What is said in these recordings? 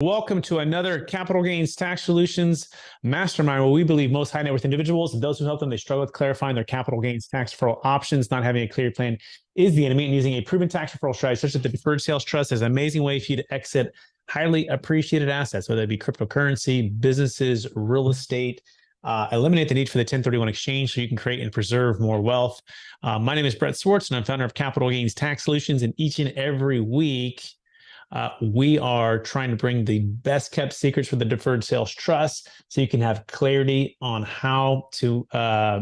Welcome to another Capital Gains Tax Solutions Mastermind, where we believe most high net worth individuals and those who help them, they struggle with clarifying their capital gains tax referral options. Not having a clear plan is the enemy, and using a proven tax referral strategy such as the Deferred Sales Trust is an amazing way for you to exit highly appreciated assets, whether it be cryptocurrency, businesses, real estate. Eliminate the need for the 1031 exchange so you can create and preserve more wealth. My name is Brett Swartz, and I'm founder of Capital Gains Tax Solutions. And each and every week, we are trying to bring the best kept secrets for the Deferred Sales Trust so you can have clarity on how to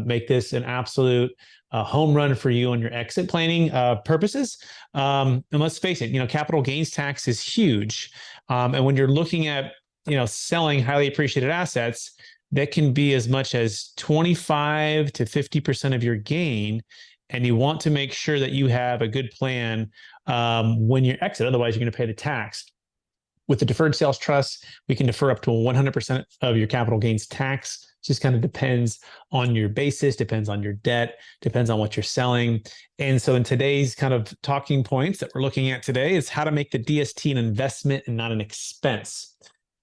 make this an absolute home run for you on your exit planning purposes. And let's face it, capital gains tax is huge. And when you're looking at, selling highly appreciated assets, that can be as much as 25 to 50% of your gain. And you want to make sure that you have a good plan when you exit. Otherwise, you're going to pay the tax. With the Deferred Sales Trust, we can defer up to 100% of your capital gains tax. Just kind of depends on your basis, depends on your debt, depends on what you're selling. And so in today's kind of talking points that we're looking at today is how to make the DST an investment and not an expense.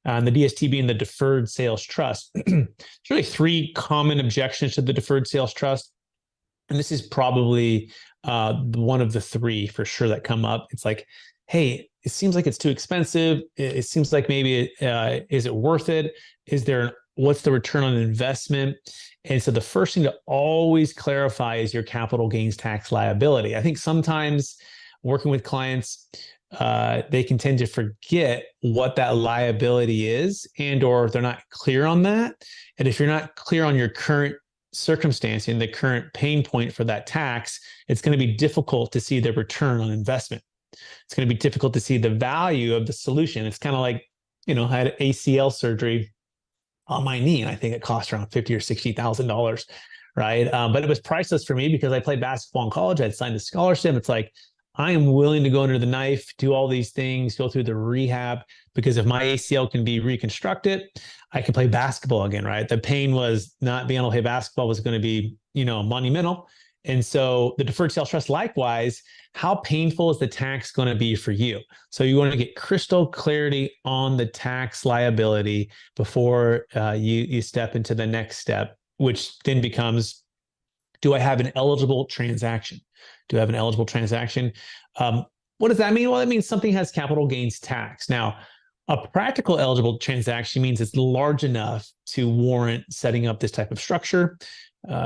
And the DST being the Deferred Sales Trust. There's really three common objections to the Deferred Sales Trust. And this is probably one of the three for sure that come up. It's like, hey, it seems like it's too expensive. It seems like maybe, is it worth it? What's the return on investment? And so the first thing to always clarify is your capital gains tax liability. I think sometimes working with clients, they can tend to forget what that liability is, or they're not clear on that. And if you're not clear on your current circumstance and the current pain point for that tax, it's going to be difficult to see the return on investment. It's going to be difficult to see the value of the solution. It's kind of like, I had ACL surgery on my knee, and I think it cost around $50,000 or $60,000, right? But it was priceless for me because I played basketball in college. I'd signed a scholarship. It's like, I am willing to go under the knife, do all these things, go through the rehab, because if my ACL can be reconstructed, I can play basketball again, right? The pain was not being able to play basketball was going to be, monumental. And so the Deferred Sales Trust, likewise, how painful is the tax going to be for you? So you want to get crystal clarity on the tax liability before you step into the next step, which then becomes, do I have an eligible transaction? Do I have an eligible transaction? What does that mean? Well, that means something has capital gains tax. Now, a practical eligible transaction means it's large enough to warrant setting up this type of structure.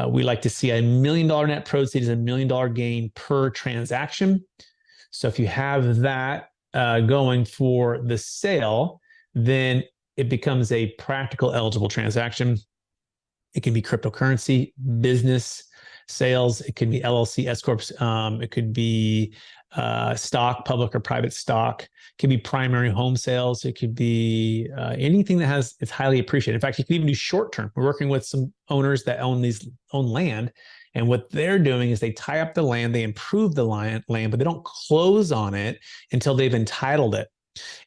We like to see $1 million net proceeds, $1 million gain per transaction. So if you have that going for the sale, then it becomes a practical eligible transaction. It can be cryptocurrency, business sales. It could be LLC, S corps. It could be stock, public or private stock. It could be primary home sales. It could be anything that it's highly appreciated. In fact, you can even do short term. We're working with some owners that own land, and what they're doing is they tie up the land, they improve the land, but they don't close on it until they've entitled it.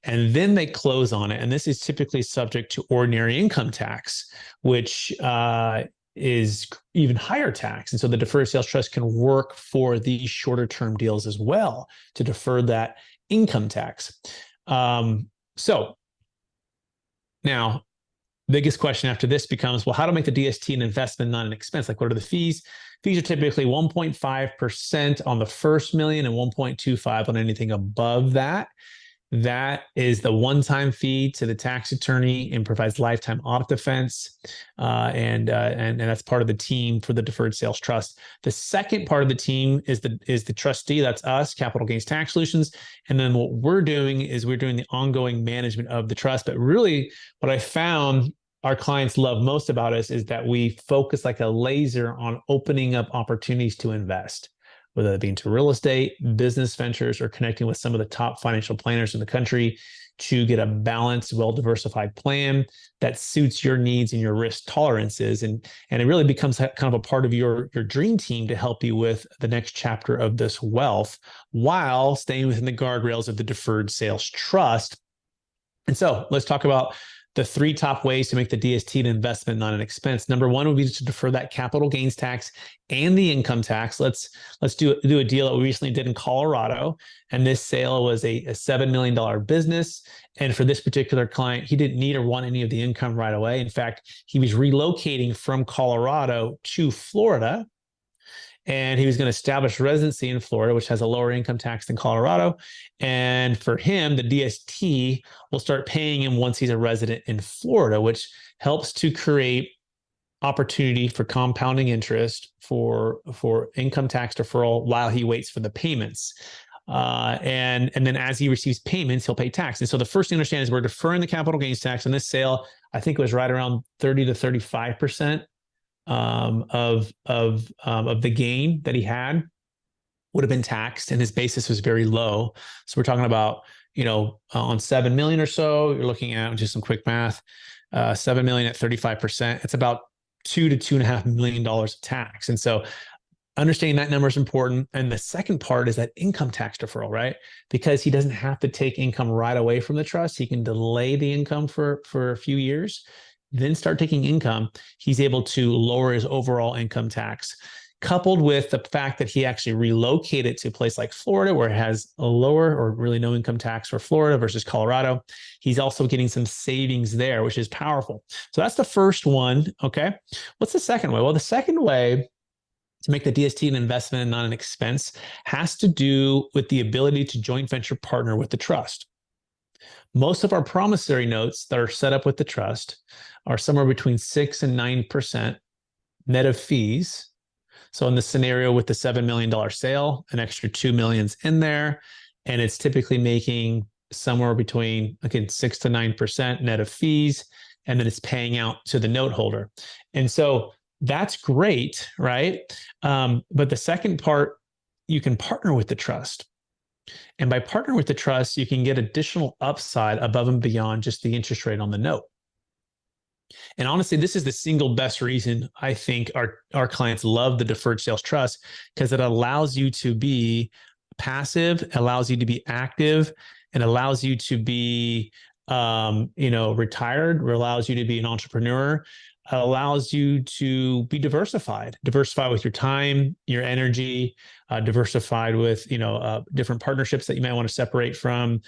And then they close on it. And this is typically subject to ordinary income tax, which is even higher tax. And so the Deferred Sales Trust can work for these shorter term deals as well to defer that income tax. So now, biggest question after this becomes, well, how to make the DST an investment, not an expense? Like, what are the fees? Fees are typically 1.5% on the first million and 1.25% on anything above that. That is the one-time fee to the tax attorney and provides lifetime audit defense. And that's part of the team for the Deferred Sales Trust. The second part of the team is the trustee. That's us, Capital Gains Tax Solutions. And then what we're doing is we're doing the ongoing management of the trust. But really, what I found our clients love most about us is that we focus like a laser on opening up opportunities to invest, whether it be into real estate, business ventures, or connecting with some of the top financial planners in the country to get a balanced, well-diversified plan that suits your needs and your risk tolerances. And it really becomes kind of a part of your dream team to help you with the next chapter of this wealth while staying within the guardrails of the Deferred Sales Trust. And so let's talk about the three top ways to make the DST an investment, not an expense. Number one would be to defer that capital gains tax and the income tax. Let's do a deal that we recently did in Colorado, and this sale was a $7 million business. And for this particular client, he didn't need or want any of the income right away. In fact, he was relocating from Colorado to Florida, and he was going to establish residency in Florida, which has a lower income tax than Colorado. And for him, the DST will start paying him once he's a resident in Florida, which helps to create opportunity for compounding interest for income tax deferral while he waits for the payments. And then as he receives payments, he'll pay tax. And so the first thing to understand is we're deferring the capital gains tax on this sale. I think it was right around 30 to 35%. Of the gain that he had would have been taxed, and his basis was very low. So we're talking about, on 7 million or so, you're looking at just some quick math, 7 million at 35%. It's about $2 to $2.5 million of tax. And so understanding that number is important. And the second part is that income tax deferral, right? Because he doesn't have to take income right away from the trust. He can delay the income for a few years, then start taking income. He's able to lower his overall income tax, coupled with the fact that he actually relocated to a place like Florida, where it has a lower or really no income tax for Florida versus Colorado. He's also getting some savings there, which is powerful. So that's the first one. Okay. What's the second way? Well, the second way to make the DST an investment and not an expense has to do with the ability to joint venture partner with the trust. Most of our promissory notes that are set up with the trust are somewhere between 6 and 9% net of fees. So in the scenario with the $7 million sale, an extra $2 million's in there, and it's typically making somewhere between, again, 6 to 9% net of fees, and then it's paying out to the note holder. And so that's great, right? But the second part, you can partner with the trust. And by partnering with the trust, you can get additional upside above and beyond just the interest rate on the note. And honestly, this is the single best reason I think our clients love the deferred sales trust, because it allows you to be passive, allows you to be active, and allows you to be, retired, allows you to be an entrepreneur, allows you to be diversified with your time, your energy, diversified with, different partnerships that you might want to separate from,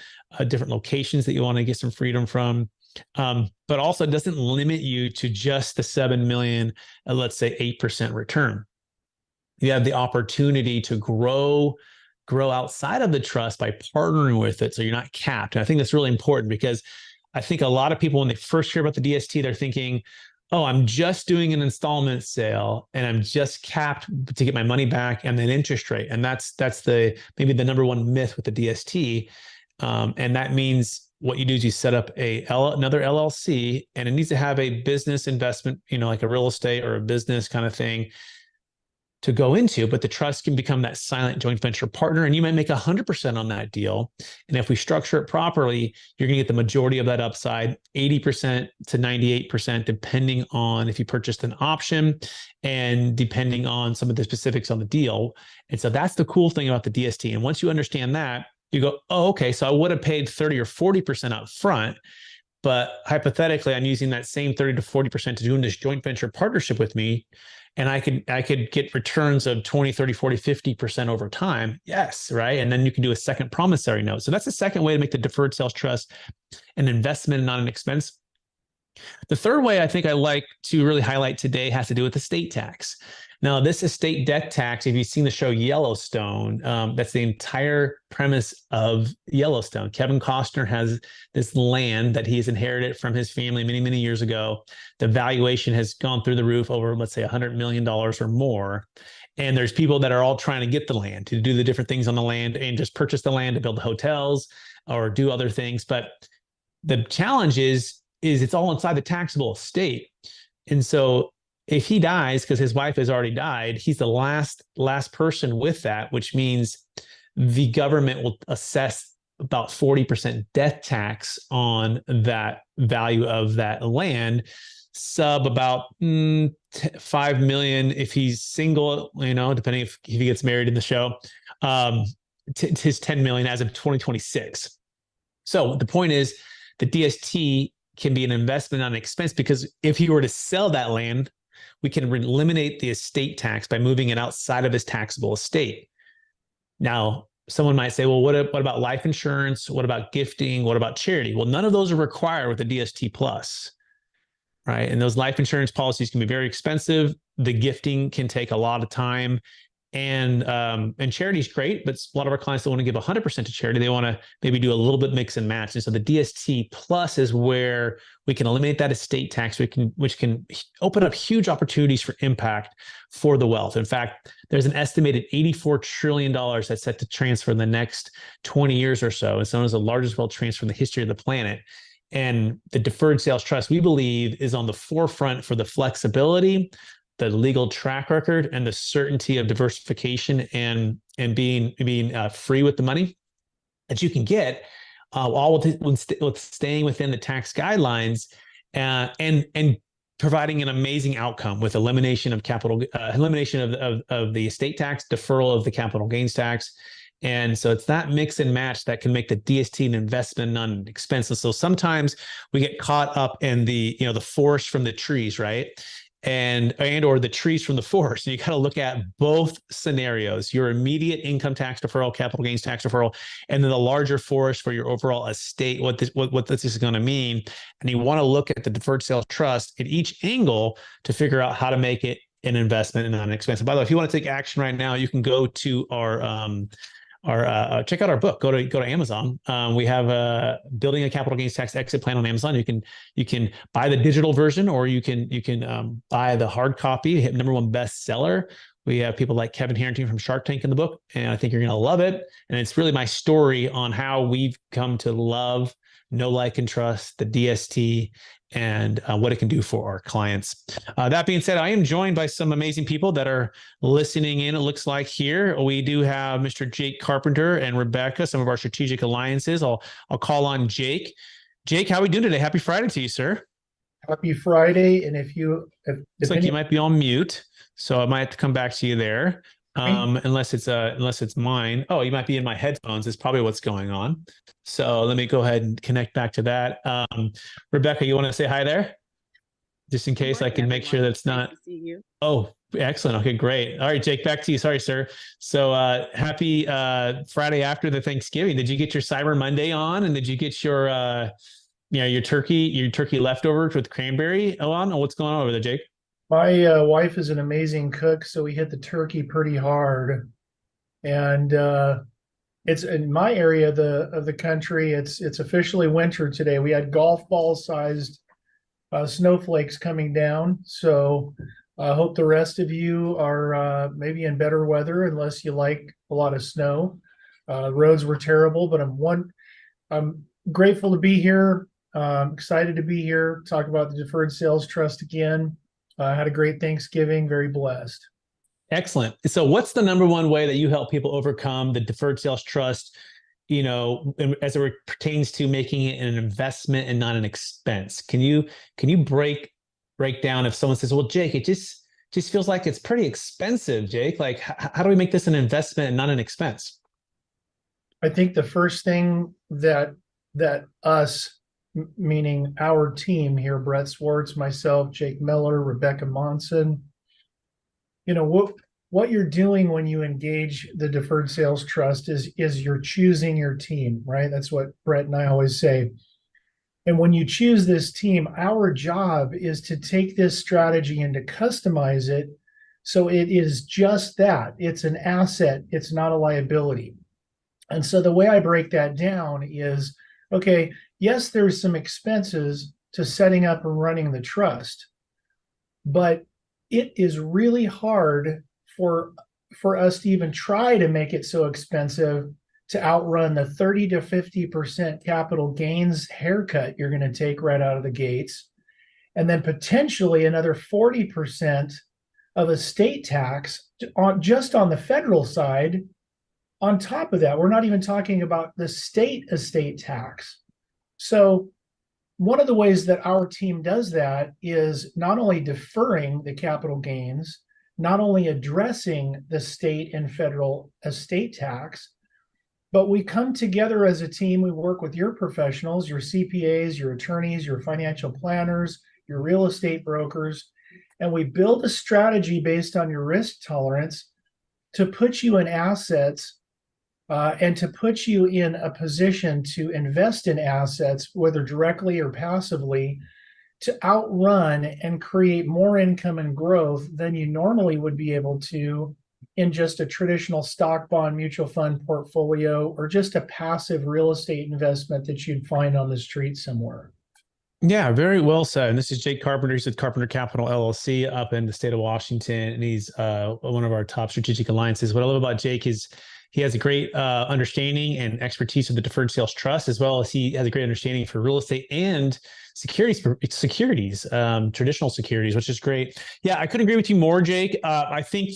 different locations that you want to get some freedom from. But also it doesn't limit you to just the 7 million, let's say 8% return. You have the opportunity to grow outside of the trust by partnering with it, so you're not capped. And I think that's really important, because I think a lot of people, when they first hear about the DST, they're thinking, oh, I'm just doing an installment sale and I'm just capped to get my money back and then interest rate. And that's maybe the number one myth with the DST. And that means what you do is you set up another LLC, and it needs to have a business investment, like a real estate or a business kind of thing to go into, but the trust can become that silent joint venture partner, and you might make 100% on that deal. And if we structure it properly, you're going to get the majority of that upside, 80% to 98%, depending on if you purchased an option and depending on some of the specifics on the deal. And so that's the cool thing about the DST. And once you understand that, you go, oh, okay, so I would have paid 30 or 40% up front, but hypothetically, I'm using that same 30 to 40% to doing this joint venture partnership with me, and I could get returns of 20, 30, 40, 50% over time. Yes, right? And then you can do a second promissory note. So that's the second way to make the deferred sales trust an investment and not an expense. The third way I think I like to really highlight today has to do with estate tax. Now, this estate death tax, if you've seen the show Yellowstone, that's the entire premise of Yellowstone. Kevin Costner has this land that he's inherited from his family many, many years ago. The valuation has gone through the roof over, let's say, $100 million or more. And there's people that are all trying to get the land, to do the different things on the land and just purchase the land to build hotels or do other things. But the challenge is it's all inside the taxable estate. And so if he dies, because his wife has already died, he's the last person with that, which means the government will assess about 40% death tax on that value of that land, sub about 5 million if he's single, depending if he gets married in the show, his 10 million as of 2026. So the point is, the DST can be an investment on an expense, because if he were to sell that land, we can eliminate the estate tax by moving it outside of his taxable estate. Now, someone might say, well, what about life insurance? What about gifting? What about charity? Well, none of those are required with the DST plus, right? And those life insurance policies can be very expensive. The gifting can take a lot of time. And charity is great, but a lot of our clients don't want to give 100% to charity. They want to maybe do a little bit mix and match. And so the DST plus is where we can eliminate that estate tax, which can open up huge opportunities for impact for the wealth. In fact, there's an estimated $84 trillion that's set to transfer in the next 20 years or so. It's known as the largest wealth transfer in the history of the planet. And the deferred sales trust, we believe, is on the forefront for the flexibility, the legal track record, and the certainty of diversification and being free with the money that you can get, all with staying within the tax guidelines, and providing an amazing outcome with elimination of the estate tax, deferral of the capital gains tax. And so it's that mix and match that can make the DST an investment, not an expense. And so sometimes we get caught up in the forest from the trees, right? And or the trees from the forest. And you got to look at both scenarios: your immediate income tax deferral, capital gains tax deferral, and then the larger forest for your overall estate, what this is going to mean. And you want to look at the deferred sales trust at each angle to figure out how to make it an investment and not an expense. And by the way, if you want to take action right now, you can go to our check out our book. Go to Amazon. We have Building a Capital Gains Tax Exit Plan on Amazon. You can buy the digital version, or you can buy the hard copy. Hit #1 bestseller. We have people like Kevin Harrington from Shark Tank in the book, and I think you're going to love it. And it's really my story on how we've come to love, know, like, and trust the DST, and what it can do for our clients. That being said, I am joined by some amazing people that are listening in. It looks like here we do have Mr. Jake Carpenter and Rebecca, some of our strategic alliances. I'll call on Jake. Jake, how are we doing today? Happy Friday to you, sir. Happy Friday. And if looks like you might be on mute, so I might have to come back to you there. Unless it's mine. Oh, you might be in my headphones is probably what's going on. So let me go ahead and connect back to that. Rebecca, you want to say hi there? Just in case I can make sure that's not. Nice to see you. Oh, excellent. Okay, great. All right, Jake, back to you. Sorry, sir. So happy Friday after the Thanksgiving. Did you get your Cyber Monday on? And did you get your your turkey leftovers with cranberry on? Or what's going on over there, Jake? My wife is an amazing cook, so we hit the turkey pretty hard. And it's in my area of the country. It's officially winter today. We had golf ball sized snowflakes coming down. So I hope the rest of you are maybe in better weather, unless you like a lot of snow. Roads were terrible, but I'm grateful to be here. Excited to be here. Talk about the Deferred Sales Trust again. Had a great Thanksgiving. Very blessed. Excellent. So what's the #1 way that you help people overcome the deferred sales trust, as it pertains to making it an investment and not an expense? Can you break down if someone says, well, Jake, it just feels like it's pretty expensive, Jake. Like, how do we make this an investment and not an expense? I think the first thing that us, meaning our team here, Brett Swartz, myself, Jake Miller, Rebecca Monson, what you're doing when you engage the Deferred Sales Trust is you're choosing your team, right? That's what Brett and I always say. And when you choose this team, our job is to take this strategy and to customize it so it is just that. It's an asset. It's not a liability. And so the way I break that down is, okay, yes, there's some expenses to setting up and running the trust, but it is really hard for us to even try to make it so expensive to outrun the 30 to 50% capital gains haircut you're going to take right out of the gates, and then potentially another 40% of estate tax just on the federal side. On top of that, we're not even talking about the state estate tax. So one of the ways that our team does that is not only deferring the capital gains, not only addressing the state and federal estate tax, But we come together as a team. We work with your professionals, your CPAs, your attorneys, your financial planners, your real estate brokers, and we build a strategy based on your risk tolerance to put you in assets and to put you in a position to invest in assets, whether directly or passively, to outrun and create more income and growth than you normally would be able to in just a traditional stock bond mutual fund portfolio or just a passive real estate investment that you'd find on the street somewhere. Yeah, very well said. And this is Jake Carpenter. He's with Carpenter Capital LLC up in the state of Washington, and he's one of our top strategic alliances. What I love about Jake is he has a great understanding and expertise of the deferred sales trust, as well as he has a great understanding for real estate and securities, traditional securities, which is great. Yeah, I couldn't agree with you more, Jake. I think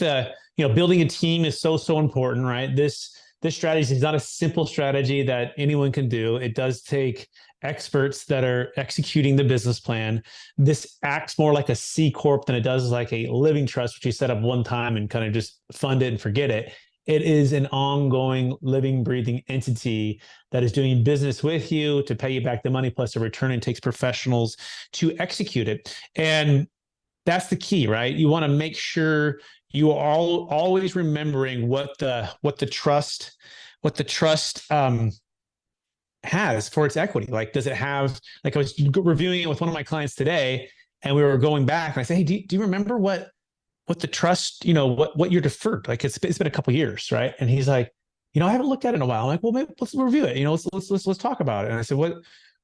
building a team is so important, right? This strategy is not a simple strategy that anyone can do. It does take experts that are executing the business plan. This acts more like a C corp than it does like a living trust, which you set up one time and kind of just fund it and forget it. It is an ongoing living, breathing entity that is doing business with you to pay you back the money plus a return, and takes professionals to execute it. And that's the key, right? You want to make sure you are always remembering what the trust has for its equity. Like, does it have, like I was reviewing it with one of my clients today, and we were going back and I say, hey, do you remember what the trust, what you're deferred? Like it's been a couple of years, right? And he's like, I haven't looked at it in a while. I'm like, well, maybe let's review it. Let's talk about it. And I said, what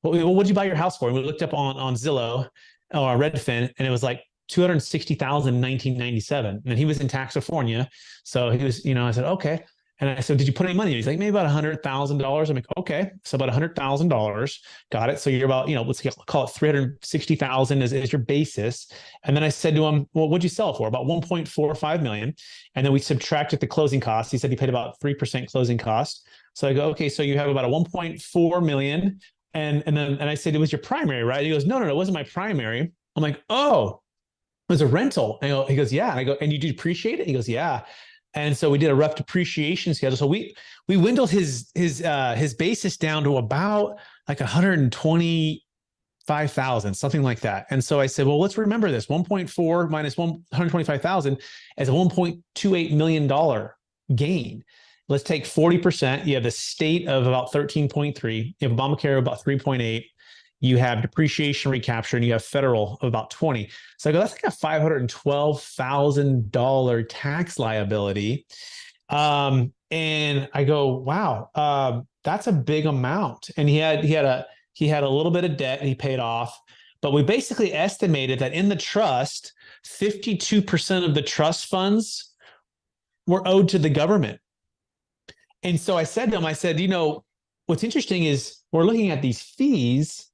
did you buy your house for? And we looked up on Zillow or Redfin, and it was like $260,000 in 1997. And he was in California. So he was, I said, okay. And I said, did you put any money in? He's like, maybe about $100,000. I'm like, okay. So about $100,000. Got it. So you're about, let's call it 360,000 as your basis. And then I said to him, well, what'd you sell it for? About 1.45 million. And then we subtracted the closing costs. He said he paid about 3% closing cost. So I go, okay, so you have about a 1.4 million. And I said, it was your primary, right? He goes, no, it wasn't my primary. I'm like, oh, it was a rental. And he goes, yeah. And I go, and you depreciate it? He goes, yeah. And so we did a rough depreciation schedule. So we dwindled his basis down to about like 125,000, something like that. And so I said, well, let's remember this: 1.4 minus 125,000 as a $1.28 million gain. Let's take 40%. You have the state of about 13.3. You have Obamacare of about 3.8. You have depreciation recapture, and you have federal of about 20. So I go, that's like a $512,000 tax liability. And I go, wow, that's a big amount. And he had a little bit of debt he paid off, but we basically estimated that in the trust, 52% of the trust funds were owed to the government. And so I said to him, what's interesting is we're looking at these fees.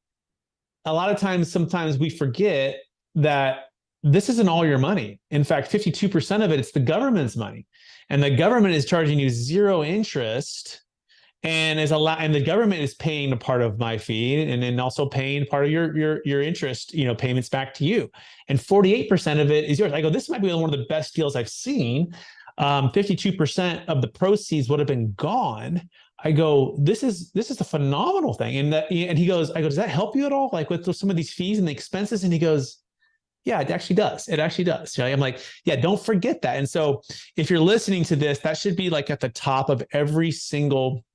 A lot of times, sometimes we forget that this isn't all your money. In fact, 52% of it's the government's money, and the government is charging you zero interest, and the government is paying a part of my fee, and then also paying part of your interest, payments back to you. And 48% of it is yours. I go, this might be one of the best deals I've seen. 52% of the proceeds would have been gone. I go, this is a phenomenal thing. And he goes, I go, does that help you at all? Like with some of these fees and the expenses? And he goes, yeah, it actually does. It actually does. I'm like, yeah, don't forget that. And so if you're listening to this, that should be like at the top of every single,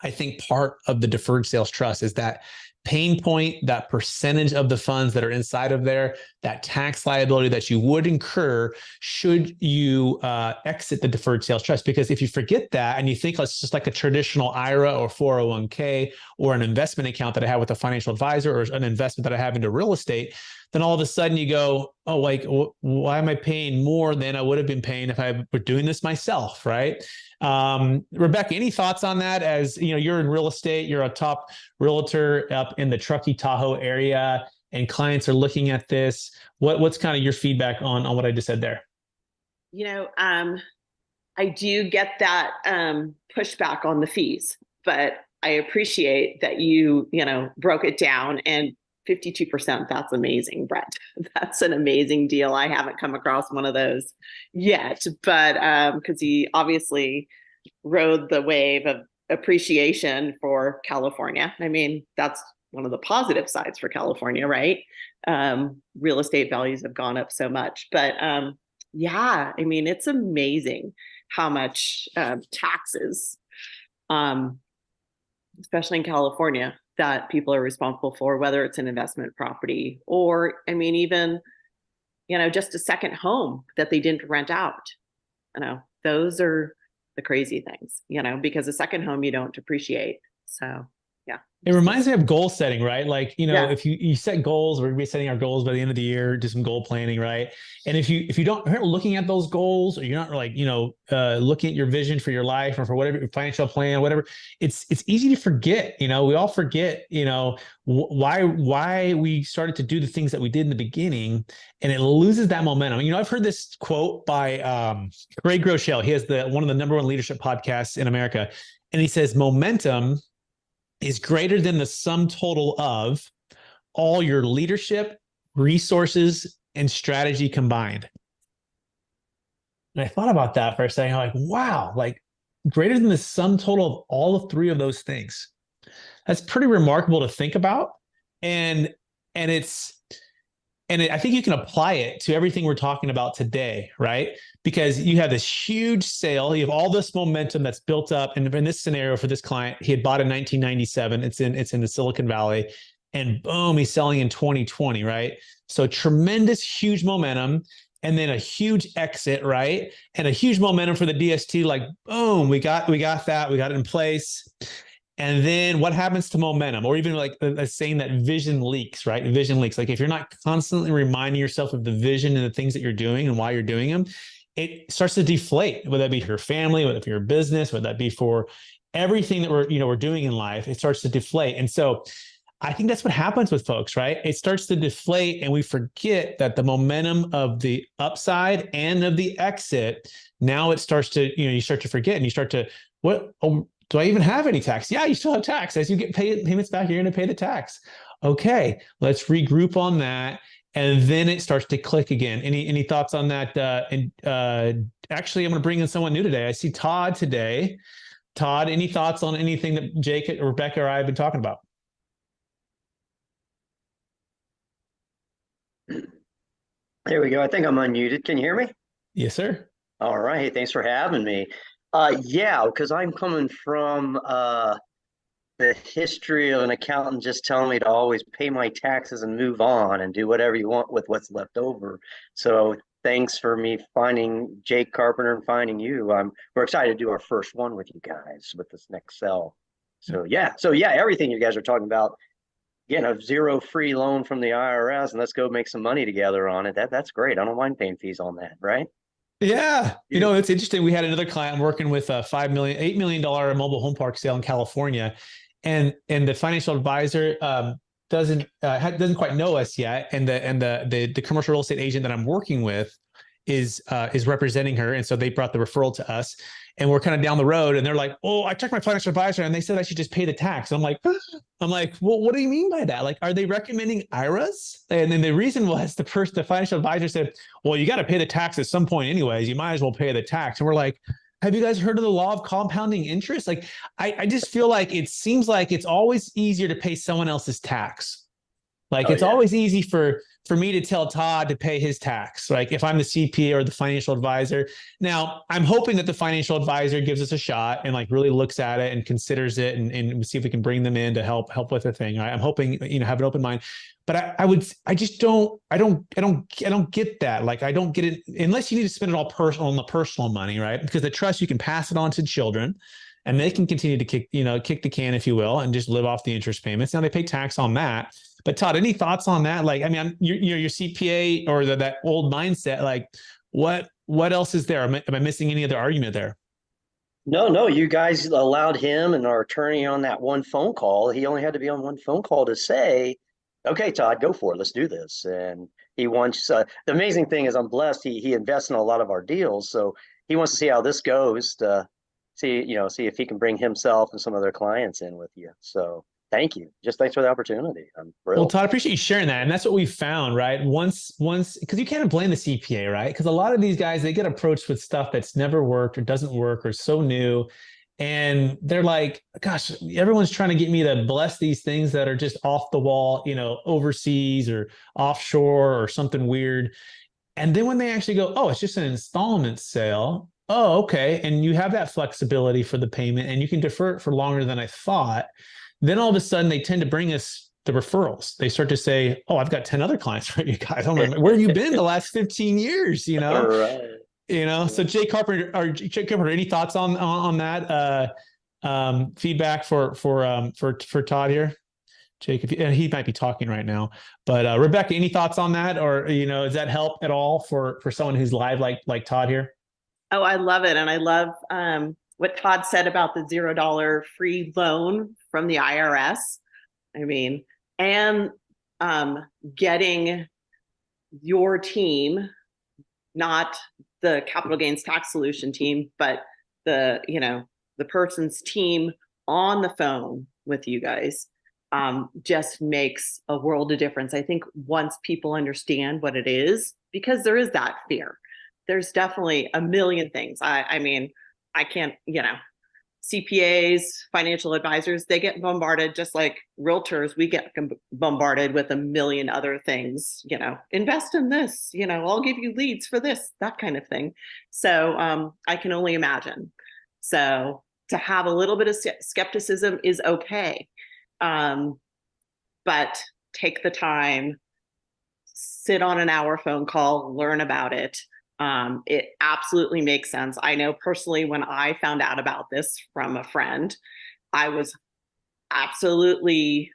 I think, part of the deferred sales trust is that pain point, that percentage of the funds that are inside of there, that tax liability that you would incur should you exit the deferred sales trust. Because if you forget that and you think it's just like a traditional IRA or 401k or an investment account that I have with a financial advisor or an investment that I have into real estate, then all of a sudden you go, oh, like, why am I paying more than I would have been paying if I were doing this myself, right? Rebecca, any thoughts on that? As you're in real estate, you're a top realtor up in the Truckee, Tahoe area, and clients are looking at this. What's kind of your feedback on what I just said there? I do get that pushback on the fees, but I appreciate that you broke it down. And 52%, that's amazing, Brett. That's an amazing deal. I haven't come across one of those yet, but because he obviously rode the wave of appreciation for California. I mean, that's one of the positive sides for California, right? Real estate values have gone up so much, but yeah, I mean, it's amazing how much taxes, especially in California, that people are responsible for, whether it's an investment property or, I mean, even, just a second home that they didn't rent out. Those are the crazy things, because a second home you don't depreciate. So yeah. It reminds me of goal setting, right? Like, Yeah. if you set goals, we're setting our goals by the end of the year, do some goal planning, right? And if you aren't looking at those goals, or you're not like, looking at your vision for your life or for whatever your financial plan, whatever, it's easy to forget. We all forget, why we started to do the things that we did in the beginning, and it loses that momentum. I've heard this quote by Craig Groeschel. He has one of the number one leadership podcasts in America, and he says, "Momentum is greater than the sum total of all your leadership, resources, and strategy combined." And I thought about that for a second. I'm like, wow, like greater than the sum total of all three of those things. That's pretty remarkable to think about. And I think you can apply it to everything we're talking about today, right? Because you have this huge sale, you have all this momentum that's built up. And in this scenario for this client, he had bought in 1997. It's in the Silicon Valley, and boom, he's selling in 2020, right? So tremendous, huge momentum, and then a huge exit, right? And a huge momentum for the DST, like boom, we got that, we got it in place. And then what happens to momentum? Or even like a saying that vision leaks, right? Vision leaks. Like if you're not constantly reminding yourself of the vision and the things that you're doing and why you're doing them, it starts to deflate, whether that be for your family, whether that be your business, whether that be for everything that we're doing in life, it starts to deflate. And so I think that's what happens with folks, right? It starts to deflate, and we forget that the momentum of the upside and of the exit, now it starts to, you start to forget, and you start to, do I even have any tax? Yeah, you still have tax. As you get payments back, you're going to pay the tax. Okay, let's regroup on that. And then it starts to click again. Any thoughts on that? Actually, I'm going to bring in someone new today. I see Todd today. Todd, any thoughts on anything that Jake, or Rebecca, or I have been talking about? There we go. I think I'm unmuted. Can you hear me? Yes, sir. All right. Thanks for having me. Yeah, because I'm coming from the history of an accountant just telling me to always pay my taxes and move on and do whatever you want with what's left over. So thanks for me finding Jake Carpenter and finding you. We're excited to do our first one with you guys with this next sell. So yeah, everything you guys are talking about, again, a zero free loan from the IRS, and let's go make some money together on it. That's great. I don't mind paying fees on that, right? Yeah. It's interesting. We had another client working with a $8 million mobile home park sale in California. And the financial advisor doesn't quite know us yet. And the commercial real estate agent that I'm working with is representing her. And so they brought the referral to us, and we're kind of down the road, and they're like, "Oh, I checked my financial advisor and they said I should just pay the tax." I'm like, well, what do you mean by that? Like, are they recommending IRAs? And then the reason was the financial advisor said, "Well, you got to pay the tax at some point anyways. You might as well pay the tax." And we're like, have you guys heard of the law of compounding interest? Like, I just feel like it seems like it's always easier to pay someone else's tax. Like, it's always easy for me to tell Todd to pay his tax, like if I'm the CPA or the financial advisor. Now, I'm hoping that the financial advisor gives us a shot and like really looks at it and considers it, and see if we can bring them in to help with the thing. Right? I'm hoping, have an open mind. But I just don't get that. Like, I don't get it unless you need to spend it all on the personal money, right? Because the trust, you can pass it on to children, and they can continue to kick the can, if you will, and just live off the interest payments. Now they pay tax on that. But Todd, any thoughts on that? Like, I mean, your CPA or that old mindset. Like, what else is there? Am I missing any other argument there? No, you guys allowed him and our attorney on that one phone call. He only had to be on one phone call to say, "Okay, Todd, go for it. Let's do this." And he wants. The amazing thing is, I'm blessed. He invests in a lot of our deals, so he wants to see how this goes to see if he can bring himself and some other clients in with you. So thank you. Just thanks for the opportunity. I'm thrilled. Well, Todd, I appreciate you sharing that. And that's what we found, right? Once, because you can't blame the CPA, right? Because a lot of these guys, they get approached with stuff that's never worked or doesn't work or so new. And they're like, gosh, everyone's trying to get me to bless these things that are just off the wall, overseas or offshore or something weird. And then when they actually go, oh, it's just an installment sale. Oh, okay. And you have that flexibility for the payment and you can defer it for longer than I thought. Then all of a sudden they tend to bring us the referrals. They start to say, oh, I've got 10 other clients for you guys. Where have you been the last 15 years? All right. So Jake Carpenter, any thoughts on that feedback for Todd here? Jake, and he might be talking right now, but Rebecca, any thoughts on that, or does that help at all for someone who's live like Todd here? Oh, I love it, and I love what Todd said about the $0 free loan from the IRS. I mean, and getting your team, not the capital gains tax solution team, but the person's team on the phone with you guys. Just makes a world of difference. I think once people understand what it is, because there is that fear, there's definitely a million things. I mean, I can't, CPAs, financial advisors, they get bombarded just like realtors. We get bombarded with a million other things, invest in this, I'll give you leads for this, that kind of thing. So I can only imagine. So to have a little bit of skepticism is okay. But take the time, sit on an hour phone call, learn about it. It absolutely makes sense. I know personally, when I found out about this from a friend, I was absolutely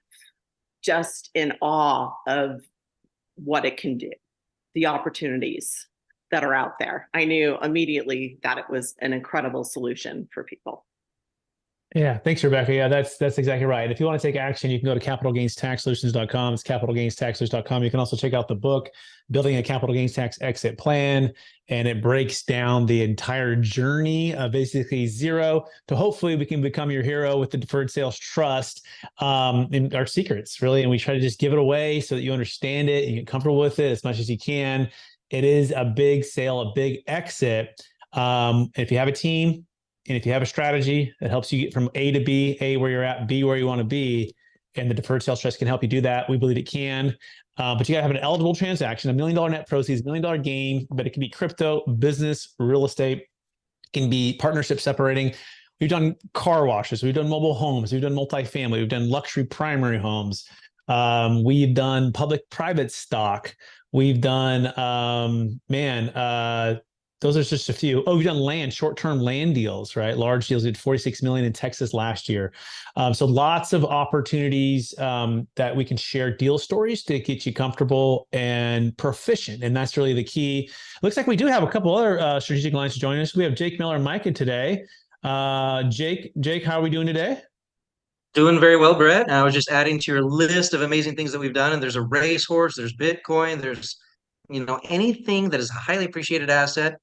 just in awe of what it can do, the opportunities that are out there. I knew immediately that it was an incredible solution for people. Yeah, thanks, Rebecca. Yeah, that's exactly right. If you want to take action, you can go to capitalgainstaxsolutions.com. It's capitalgainstaxsolutions.com. You can also check out the book, Building a Capital Gains Tax Exit Plan, and it breaks down the entire journey of basically zero to hopefully we can become your hero with the Deferred Sales Trust, and our secrets, really. And we try to just give it away so that you understand it and get comfortable with it as much as you can. It is a big sale, a big exit. If you have a team, and if you have a strategy that helps you get from A to B, A where you're at, B where you want to be, and the Deferred Sales Trust can help you do that, we believe it can. But you got to have an eligible transaction, $1 million net proceeds, $1 million gain, but it can be crypto, business, real estate. It can be partnership separating. We've done car washes. We've done mobile homes. We've done multifamily. We've done luxury primary homes. We've done public-private stock. We've done, those are just a few. Oh, we've done land, short-term land deals, right? Large deals. We did 46 million in Texas last year. So lots of opportunities that we can share deal stories to get you comfortable and proficient. And that's really the key. Looks like we do have a couple other strategic lines to join us. We have Jake Miller and Micah today. Jake, how are we doing today? Doing very well, Brett. I was just adding to your list of amazing things that we've done. And there's a racehorse, there's Bitcoin, there's anything that is a highly appreciated asset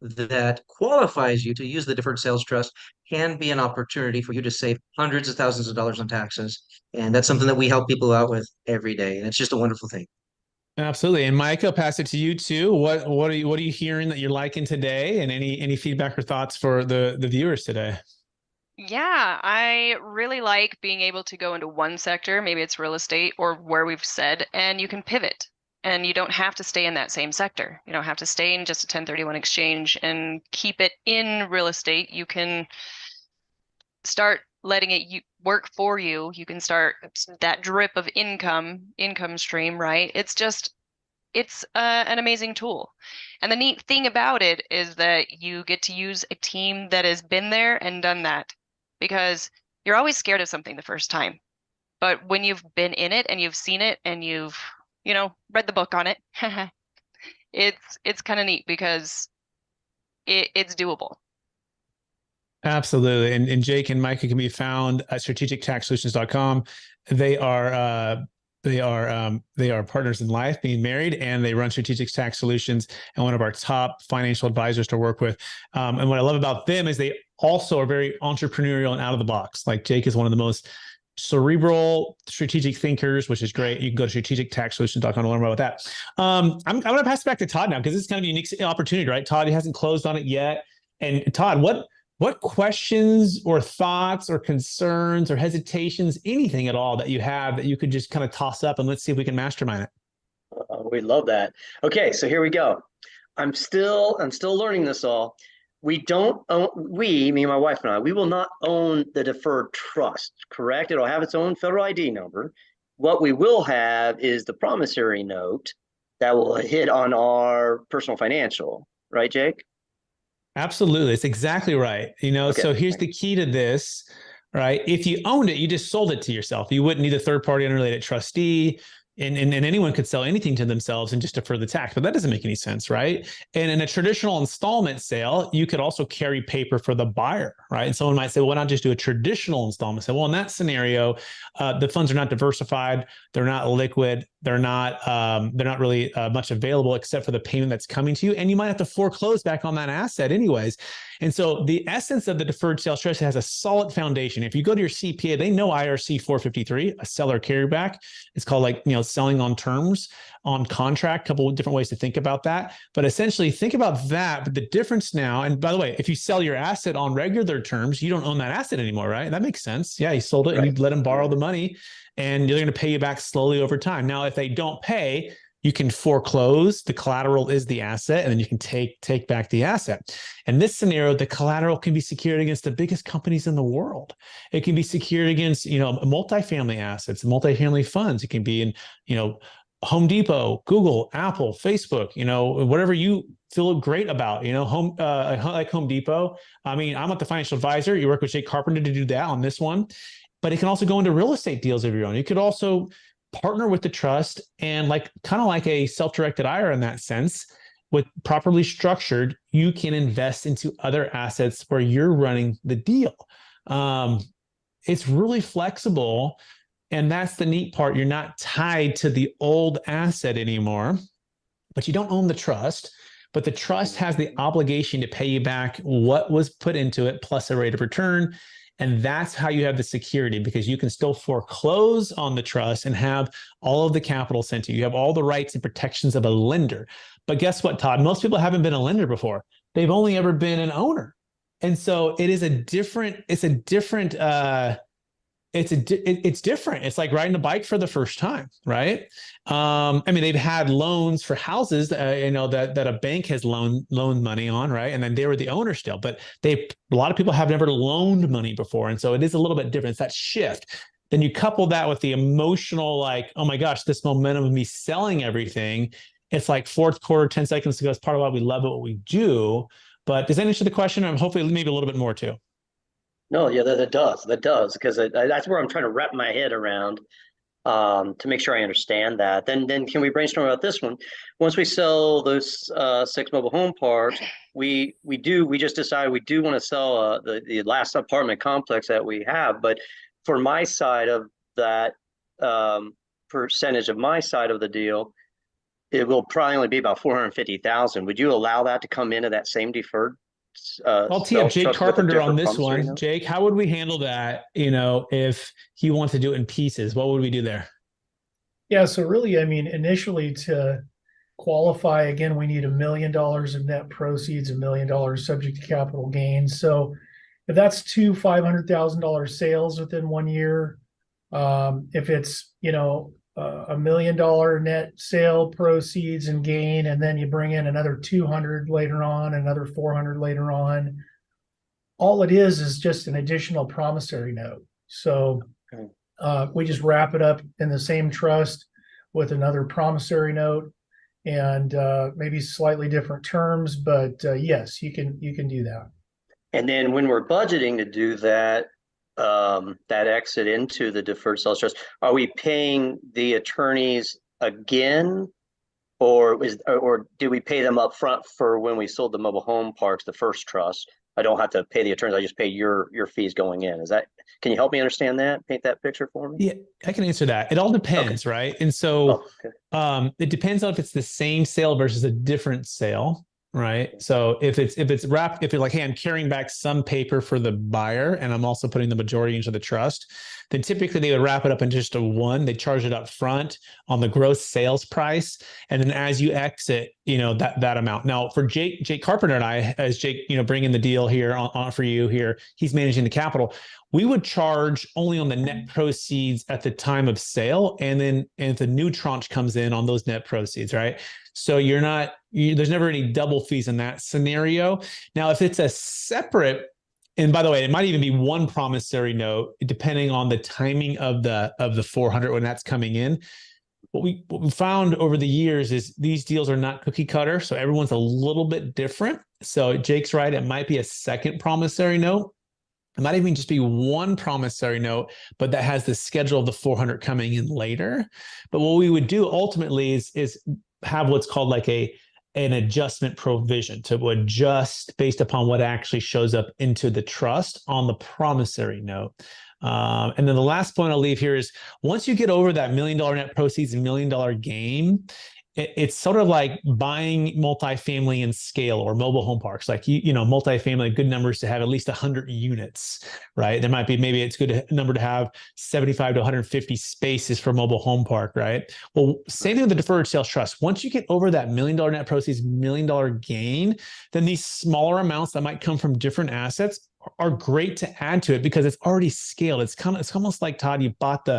that qualifies you to use the deferred sales trust can be an opportunity for you to save hundreds of thousands of dollars on taxes. And that's something that we help people out with every day. And it's just a wonderful thing. Absolutely. And Mike, I'll pass it to you too. What are you hearing that you're liking today, and any feedback or thoughts for the viewers today? Yeah, I really like being able to go into one sector, maybe it's real estate or where we've said, and you can pivot. And you don't have to stay in that same sector. You don't have to stay in just a 1031 exchange and keep it in real estate. You can start letting it work for you. You can start that drip of income stream, right? It's an amazing tool. And the neat thing about it is that you get to use a team that has been there and done that, because you're always scared of something the first time. But when you've been in it and you've seen it and you've read the book on it, it's kind of neat because it's doable. Absolutely. And Jake and Micah can be found at strategictaxsolutions.com. They are partners in life, being married, and they run Strategic Tax Solutions and one of our top financial advisors to work with. And what I love about them is they also are very entrepreneurial and out of the box. Like Jake is one of the most cerebral strategic thinkers, which is great. You can go to strategictaxsolutions.com to learn more about that. I'm going to pass it back to Todd now, because this is kind of a unique opportunity, right? Todd, he hasn't closed on it yet. And Todd, What questions or thoughts or concerns or hesitations, anything at all that you have that you could just kind of toss up and let's see if we can mastermind it? We love that. Okay, so here we go. I'm still learning this all. We don't own, me and my wife and I, we will not own the deferred trust, correct? It'll have its own federal ID number. What we will have is the promissory note that will hit on our personal financial, right, Jake? Absolutely. It's exactly right. Okay. So here's the key to this, right? If you owned it, you just sold it to yourself. You wouldn't need a third party unrelated trustee. And anyone could sell anything to themselves and just defer the tax, but that doesn't make any sense, right? And in a traditional installment sale, you could also carry paper for the buyer, right? And someone might say, well, why not just do a traditional installment sale? Well, in that scenario, the funds are not diversified, they're not liquid, they're not really much available except for the payment that's coming to you, and you might have to foreclose back on that asset anyways. And so the essence of the deferred sales trust has a solid foundation. If you go to your CPA, they know IRC 453, a seller carryback. It's called selling on terms on contract, a couple of different ways to think about that. But essentially think about that. But the difference now, and by the way, if you sell your asset on regular terms, you don't own that asset anymore, right? That makes sense. Yeah, you sold it and you let them borrow the money and they're going to pay you back slowly over time. Now, if they don't pay, you can foreclose. The collateral is the asset, and then you can take back the asset. In this scenario, the collateral can be secured against the biggest companies in the world. It can be secured against, multifamily assets, multifamily funds. It can be in, Home Depot, Google, Apple, Facebook, whatever you feel great about, like Home Depot. I mean, I'm not the financial advisor. You work with Jake Carpenter to do that on this one, but it can also go into real estate deals of your own. You could also partner with the trust and kind of like a self-directed IRA in that sense, with properly structured, you can invest into other assets where you're running the deal. It's really flexible. And that's the neat part. You're not tied to the old asset anymore, but you don't own the trust. But the trust has the obligation to pay you back what was put into it plus a rate of return. And that's how you have the security, because you can still foreclose on the trust and have all of the capital sent to you. You have all the rights and protections of a lender. But guess what, Todd? Most people haven't been a lender before. They've only ever been an owner. And so it's different. It's like riding a bike for the first time, right? They've had loans for houses, that a bank has loaned money on, right? And then they were the owner still, but a lot of people have never loaned money before. And so it is a little bit different. It's that shift. Then you couple that with the emotional, oh my gosh, this momentum of me selling everything. It's like fourth quarter, 10 seconds ago. It's part of why we love it, what we do. But does that answer the question? And hopefully maybe a little bit more too. No, yeah, that does, because that's where I'm trying to wrap my head around to make sure I understand that. Then can we brainstorm about this one? Once we sell those 6 mobile home parks, we just decided we do want to sell the last apartment complex that we have. But for my side of that percentage of my side of the deal, it will probably only be about 450,000. Would you allow that to come into that same deferred? I'll tee up Jake Carpenter on this one. Jake, how would we handle that? If he wants to do it in pieces, what would we do there? Yeah, so really, initially to qualify, again, we need $1 million of net proceeds, $1 million subject to capital gains. So if that's 2 $500,000 sales within 1 year, if it's $1 million net sale proceeds and gain, and then you bring in another 200 later on, another 400 later on, all it is just an additional promissory note. So we just wrap it up in the same trust with another promissory note, and maybe slightly different terms, but yes, you can do that. And then when we're budgeting to do that exit into the deferred sales trust, are we paying the attorneys again, or do we pay them up front for when we sold the mobile home parks, the first trust? I don't have to pay the attorneys. I just pay your fees going in. Can you help me understand that? Paint that picture for me? Yeah, I can answer that. It all depends, right? And so it depends on if it's the same sale versus a different sale, right? So if it's wrapped, if you're like, hey, I'm carrying back some paper for the buyer and I'm also putting the majority into the trust, then typically they would wrap it up into just a one. They charge it up front on the gross sales price, and then as you exit, that amount. Now for Jake Carpenter and I, as Jake, bringing the deal here on for you here, he's managing the capital. We would charge only on the net proceeds at the time of sale, and then if the new tranche comes in on those net proceeds, right? So there's never any double fees in that scenario. Now, if it's a separate, and by the way, it might even be one promissory note, depending on the timing of the 400 when that's coming in. What we found over the years is these deals are not cookie cutter, so everyone's a little bit different. So Jake's right; it might be a second promissory note. It might even just be one promissory note, but that has the schedule of the 400 coming in later. But what we would do ultimately is have what's called like an adjustment provision to adjust based upon what actually shows up into the trust on the promissory note. And then the last point I'll leave here is once you get over that $1 million net proceeds and $1 million gain, it's sort of like buying multifamily in scale or mobile home parks. Like, multifamily, good numbers to have at least 100 units, right? There might be, maybe it's good number to have 75 to 150 spaces for mobile home park, right? Well, same thing with the deferred sales trust. Once you get over that $1 million net proceeds, $1 million gain, then these smaller amounts that might come from different assets are great to add to it because it's already scaled. It's almost like, Todd, you bought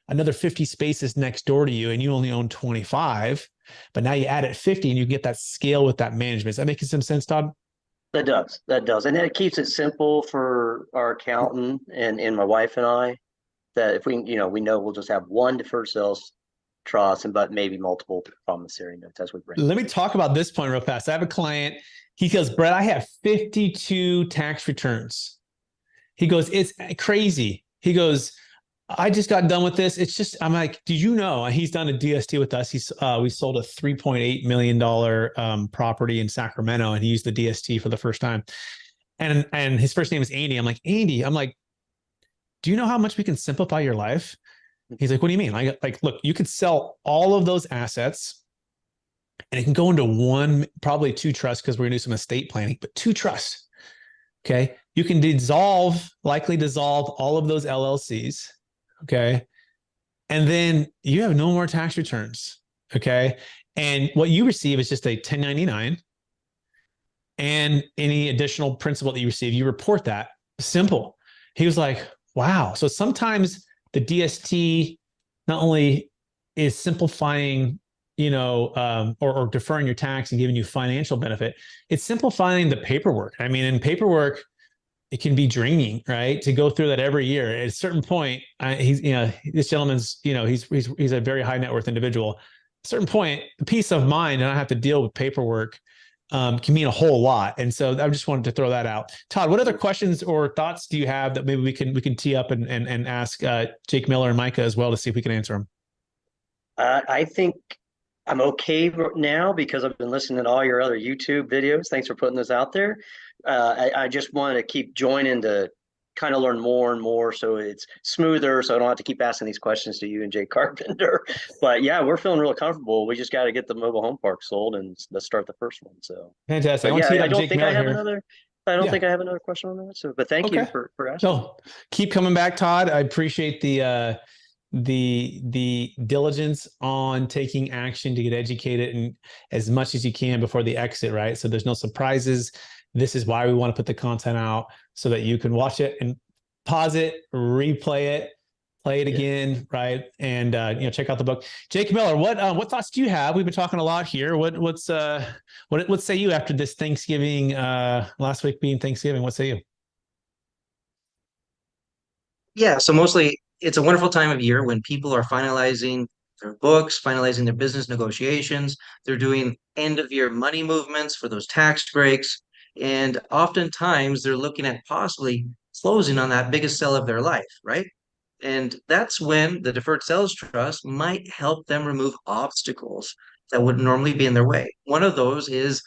another 50 spaces next door to you and you only own 25. But now you add it 50 and you get that scale with that management. Is that making some sense, Todd? That does. And it keeps it simple for our accountant and my wife and I, that if we know we'll just have one deferred sales trust but maybe multiple promissory notes as we bring. Let me talk about this point real fast. I have a client. He goes, Brett, I have 52 tax returns. He goes, it's crazy. He goes, I just got done with this. It's just, I'm like, did you know? He's done a DST with us. We sold a $3.8 million property in Sacramento, and he used the DST for the first time. And his first name is Andy. I'm like, Andy, do you know how much we can simplify your life? He's like, what do you mean? Like, look, you could sell all of those assets and it can go into one, probably two trusts, because we're gonna do some estate planning, but two trusts. Okay. You can likely dissolve all of those LLCs. Okay. And then you have no more tax returns. Okay. And what you receive is just a 1099, and any additional principal that you receive, you report that. Simple. He was like, wow. So sometimes the DST not only is simplifying, or deferring your tax and giving you financial benefit, it's simplifying the paperwork. I mean, in paperwork, it can be draining, right? To go through that every year. At a certain point, this gentleman's, he's a very high net worth individual. At a certain point, the peace of mind and I have to deal with paperwork can mean a whole lot. And so I just wanted to throw that out. Todd, what other questions or thoughts do you have that maybe we can tee up and ask Jake Miller and Micah as well to see if we can answer them? I think I'm okay now because I've been listening to all your other YouTube videos. Thanks for putting this out there. I just want to keep joining to kind of learn more and more so it's smoother, so I don't have to keep asking these questions to you and Jay Carpenter. But yeah, we're feeling real comfortable. We just got to get the mobile home park sold and let's start the first one. So fantastic. I don't think I have another question on that. So, but thank you for asking. No, keep coming back, Todd. I appreciate the diligence on taking action to get educated and as much as you can before the exit, right? So there's no surprises. This is why we want to put the content out so that you can watch it and pause it, replay it, play it again, right? And check out the book. Jake Miller, what thoughts do you have? We've been talking a lot here. What say you after this Thanksgiving? Last week being Thanksgiving, what say you? Yeah, so mostly it's a wonderful time of year when people are finalizing their books, finalizing their business negotiations. They're doing end of year money movements for those tax breaks. And oftentimes they're looking at possibly closing on that biggest sale of their life, right? And that's when the deferred sales trust might help them remove obstacles that would normally be in their way. One of those is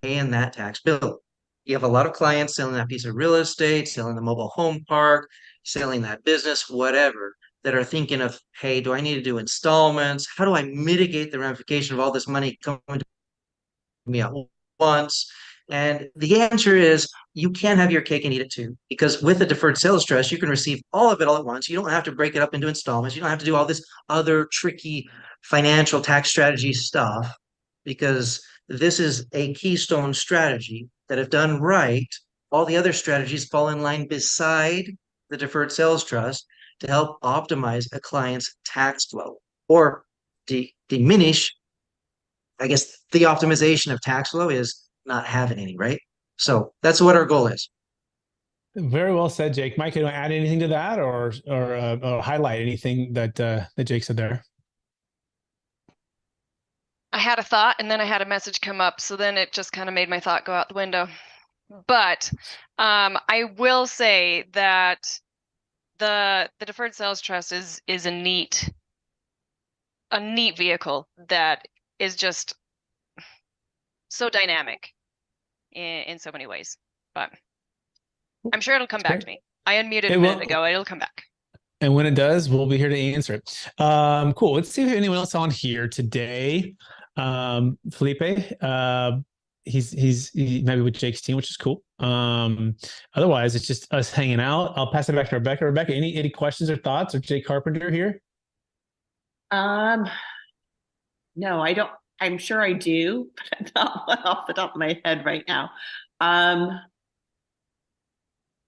paying that tax bill. You have a lot of clients selling that piece of real estate, selling the mobile home park, selling that business, whatever, that are thinking of, hey, do I need to do installments? How do I mitigate the ramification of all this money coming to me at once? And the answer is you can have your cake and eat it too. Because with a deferred sales trust, you can receive all of it all at once. You don't have to break it up into installments. You don't have to do all this other tricky financial tax strategy stuff, because this is a keystone strategy that, if done right, all the other strategies fall in line beside the deferred sales trust to help optimize a client's tax flow or diminish, I guess the optimization of tax flow is not having any, right? So that's what our goal is. Very well said, Jake. Mike, you want to add anything to that, or highlight anything that Jake said there? I had a thought and then I had a message come up, so then it just kind of made my thought go out the window. But I will say that the deferred sales trust is a neat vehicle that is just so dynamic in so many ways. But I'm sure it'll come back to me. I unmuted a minute ago. It'll come back. And when it does, we'll be here to answer it. Cool. Let's see if anyone else on here today. Felipe, he might be with Jake's team, which is cool. Otherwise, it's just us hanging out. I'll pass it back to Rebecca. Rebecca, any questions or thoughts, or Jake Carpenter here? No, I don't. I'm sure I do, but not one off the top of my head right now.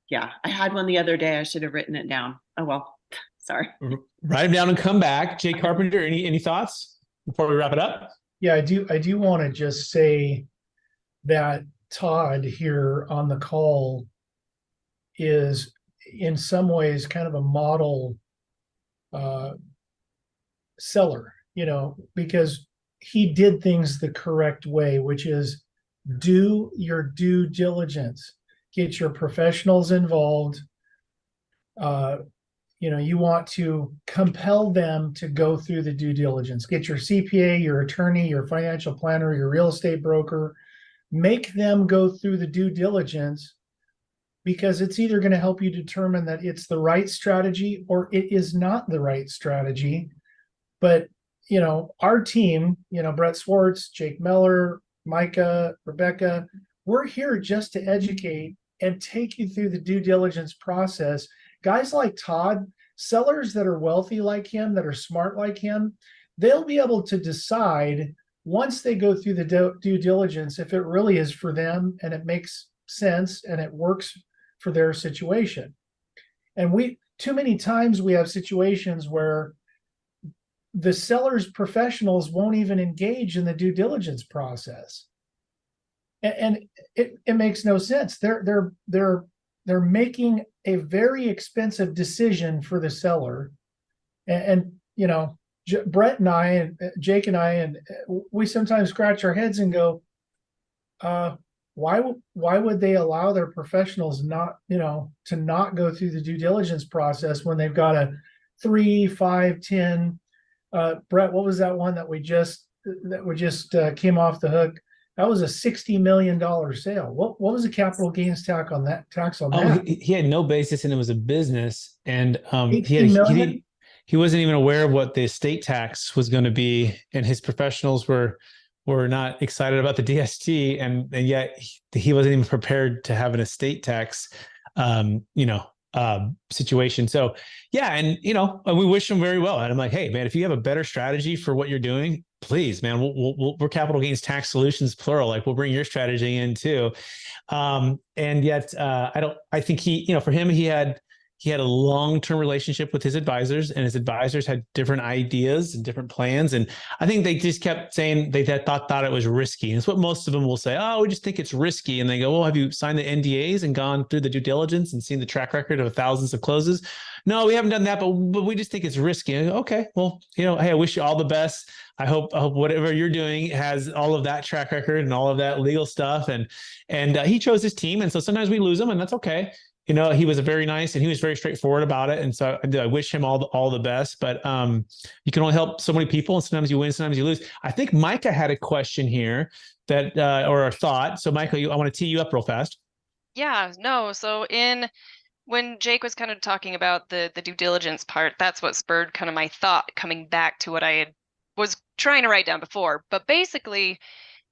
Yeah, I had one the other day. I should have written it down. Oh well, sorry. Write them down and come back. Jake Carpenter, any thoughts before we wrap it up? Yeah, I do want to just say that Todd here on the call is in some ways kind of a model seller, because he did things the correct way, which is do your due diligence, get your professionals involved. You want to compel them to go through the due diligence, get your CPA, your attorney, your financial planner, your real estate broker, make them go through the due diligence, because it's either going to help you determine that it's the right strategy or it is not the right strategy. But, our team, Brett Swartz, Jake Meller, Micah, Rebecca, we're here just to educate and take you through the due diligence process. Guys like Todd, sellers that are wealthy like him, that are smart like him, they'll be able to decide once they go through the due diligence if it really is for them and it makes sense and it works for their situation. And too many times we have situations where the seller's professionals won't even engage in the due diligence process. And it makes no sense. They're making a very expensive decision for the seller. And Brett and I and Jake and I, and we sometimes scratch our heads and go, why would they allow their professionals to not go through the due diligence process when they've got a 3, 5, 10, Brett, what was that one that we just came off the hook? That was a $60 million sale. What was the capital gains tax on that? He had no basis, and it was a business, and he wasn't even aware of what the estate tax was going to be, and his professionals were not excited about the DST, and yet he wasn't even prepared to have an estate tax, situation. So yeah, and we wish him very well. And I'm like, hey man, if you have a better strategy for what you're doing, please, man, we're Capital Gains Tax Solutions plural. Like, we'll bring your strategy in too. And yet, I think for him, he had a long-term relationship with his advisors, and his advisors had different ideas and different plans. And I think they just kept saying they thought it was risky. And it's what most of them will say. Oh, we just think it's risky. And they go, well, have you signed the NDAs and gone through the due diligence and seen the track record of thousands of closes? No, we haven't done that, but we just think it's risky. Go, okay, well, hey, I wish you all the best. I hope whatever you're doing has all of that track record and all of that legal stuff. And he chose his team. And so sometimes we lose them, and that's okay. He was very nice and he was very straightforward about it. And so I wish him all the best, but you can only help so many people, and sometimes you win, sometimes you lose. I think Micah had a question here or a thought. So Micah, I want to tee you up real fast. Yeah, no. So when Jake was kind of talking about the due diligence part, that's what spurred kind of my thought coming back to what I was trying to write down before. But basically,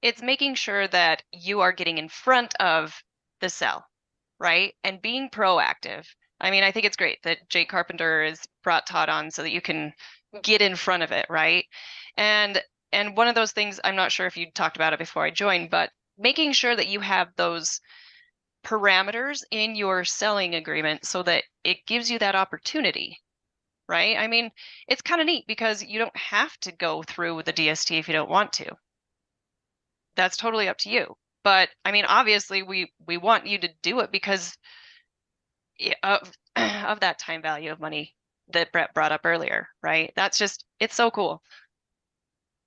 It's making sure that you are getting in front of the sell, right? And being proactive. I mean, I think it's great that Jake Carpenter has brought Todd on so that you can get in front of it, right? And one of those things, I'm not sure if you talked about it before I joined, but making sure that you have those parameters in your selling agreement so that it gives you that opportunity, right? I mean, it's kind of neat because you don't have to go through with the DST if you don't want to. That's totally up to you. But I mean, obviously, we want you to do it because of of that time value of money that Brett brought up earlier, right? That's just, it's so cool.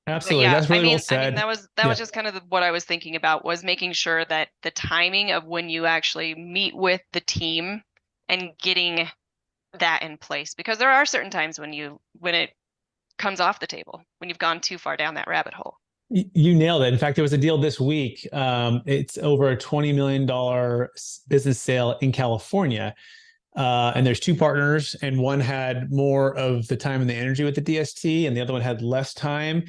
But Absolutely. yeah, That's really well I mean, said. that was Yeah. just kind of what I was thinking about, was making sure that the timing of when you actually meet with the team and getting that in place, because there are certain times when it comes off the table, when you've gone too far down that rabbit hole. You nailed it. In fact, there was a deal this week. It's over a $20 million business sale in California. And there's two partners, and one had more of the time and the energy with the DST, and the other one had less time.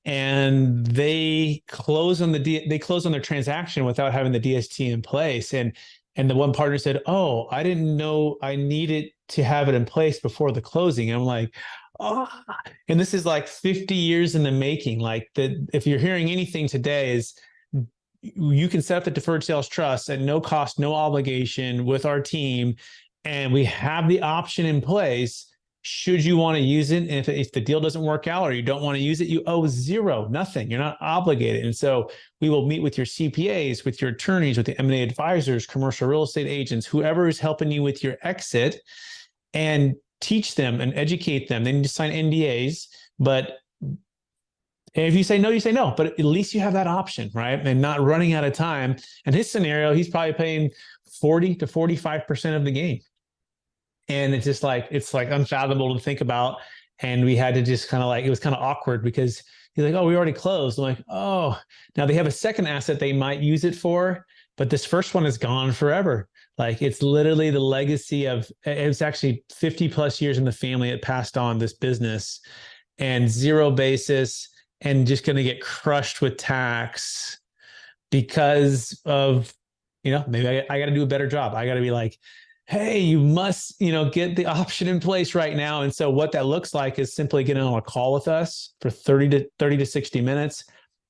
And they closed on their transaction without having the DST in place. And the one partner said, "Oh, I didn't know I needed to have it in place before the closing." And I'm like, "Oh," and this is like 50 years in the making. Like, if you're hearing anything today, is you can set up the deferred sales trust at no cost, no obligation with our team, and we have the option in place. Should you want to use it, and if the deal doesn't work out or you don't want to use it, you owe zero, nothing. You're not obligated. And so we will meet with your CPAs, with your attorneys, with the M&A advisors, commercial real estate agents, whoever is helping you with your exit, and teach them and educate them. They need to sign NDAs, but if you say no, you say no, but at least you have that option, right? And not running out of time. And his scenario, he's probably paying 40 to 45% of the gain. And it's like unfathomable to think about. And we had to just it was kind of awkward because he's like, "Oh, we already closed." I'm like, "Oh, now they have a second asset they might use it for, but this first one is gone forever." Like, it's literally the legacy of, it was actually 50 plus years in the family. It passed on this business, and zero basis, and just going to get crushed with tax because of, maybe I got to do a better job. I got to be like, "Hey, you must, get the option in place right now." And so what that looks like is simply getting on a call with us for 30 to 60 minutes,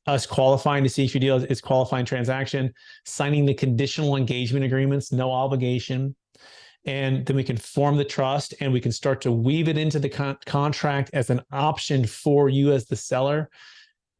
us qualifying to see if your deal is qualifying transaction, signing the conditional engagement agreements, no obligation. And then we can form the trust, and we can start to weave it into the contract as an option for you as the seller.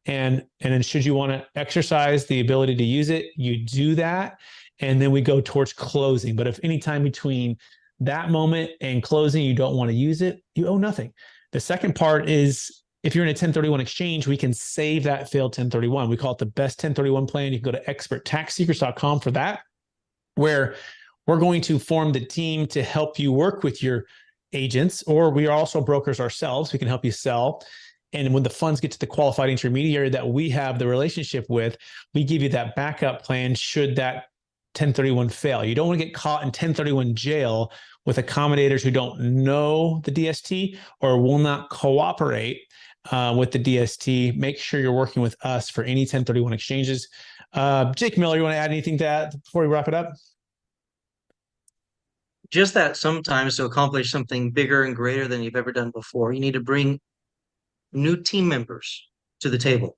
And then should you want to exercise the ability to use it, you do that. And then we go towards closing. But if any time between that moment and closing, you don't want to use it, you owe nothing. The second part is, if you're in a 1031 exchange, we can save that failed 1031. We call it the best 1031 plan. You can go to experttaxsecrets.com for that, where we're going to form the team to help you work with your agents, or we are also brokers ourselves. We can help you sell. And when the funds get to the qualified intermediary that we have the relationship with, we give you that backup plan should that 1031 fail. You don't want to get caught in 1031 jail with accommodators who don't know the DST or will not cooperate with the DST. Make sure you're working with us for any 1031 exchanges. Jake Miller, you want to add anything to that before we wrap it up? Just that sometimes to accomplish something bigger and greater than you've ever done before, you need to bring new team members to the table,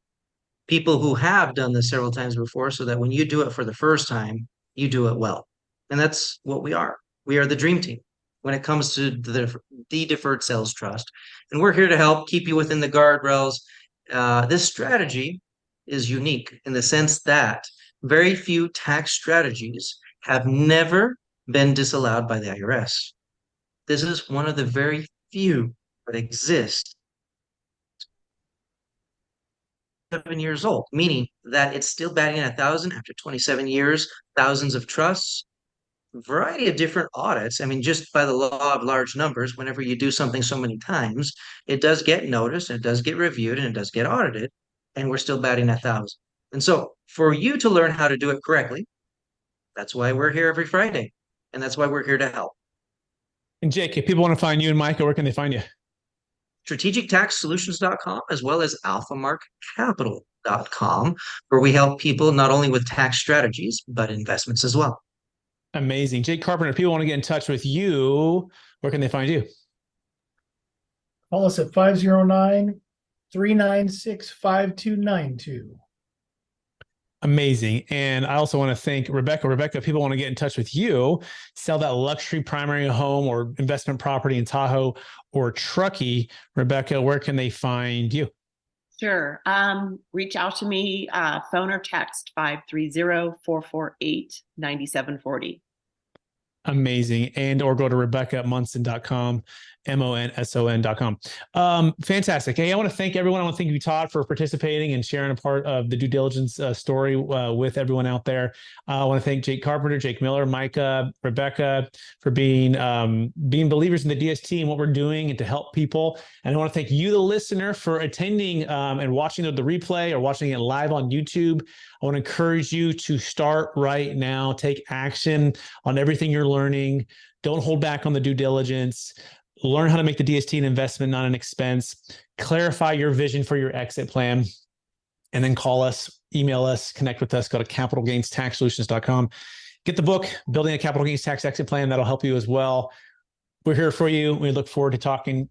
people who have done this several times before, so that when you do it for the first time, you do it well. And that's what we are. We are the dream team when it comes to the deferred sales trust. And we're here to help keep you within the guardrails. This strategy is unique in the sense that very few tax strategies have never been disallowed by the IRS. This is one of the very few that exist. 7 years old, meaning that it's still batting at 1,000 after 27 years, thousands of trusts, a variety of different audits. I mean, just by the law of large numbers, whenever you do something so many times, it does get noticed, and it does get reviewed, and it does get audited, and we're still batting at 1,000. And so for you to learn how to do it correctly, that's why we're here every Friday, and that's why we're here to help. And Jake, if people want to find you and Micah, where can they find you? StrategicTaxSolutions.com, as well as AlphaMarkCapital.com. monthsinvestment.com, where we help people not only with tax strategies, but investments as well. Amazing. Jake Carpenter, if people want to get in touch with you, where can they find you? Call us at 509-396-5292. Amazing. And I also want to thank Rebecca. Rebecca, if people want to get in touch with you, sell that luxury primary home or investment property in Tahoe or Truckee, Rebecca, where can they find you? Sure. Reach out to me, phone or text 530-448-9740. Amazing. And or go to RebeccaMonson.com, MONSON.com. Fantastic. Hey, I want to thank everyone. I want to thank you, Todd, for participating and sharing a part of the due diligence story with everyone out there. I want to thank Jake Carpenter, Jake Miller, Micah, Rebecca for being believers in the DST and what we're doing and to help people. And I want to thank you, the listener, for attending and watching the replay or watching it live on YouTube. I want to encourage you to start right now. Take action on everything you're learning. Don't hold back on the due diligence. Learn how to make the DST an investment, not an expense. Clarify your vision for your exit plan. And then call us, email us, connect with us. Go to capitalgainstaxsolutions.com. Get the book, Building a Capital Gains Tax Exit Plan. That'll help you as well. We're here for you. We look forward to talking to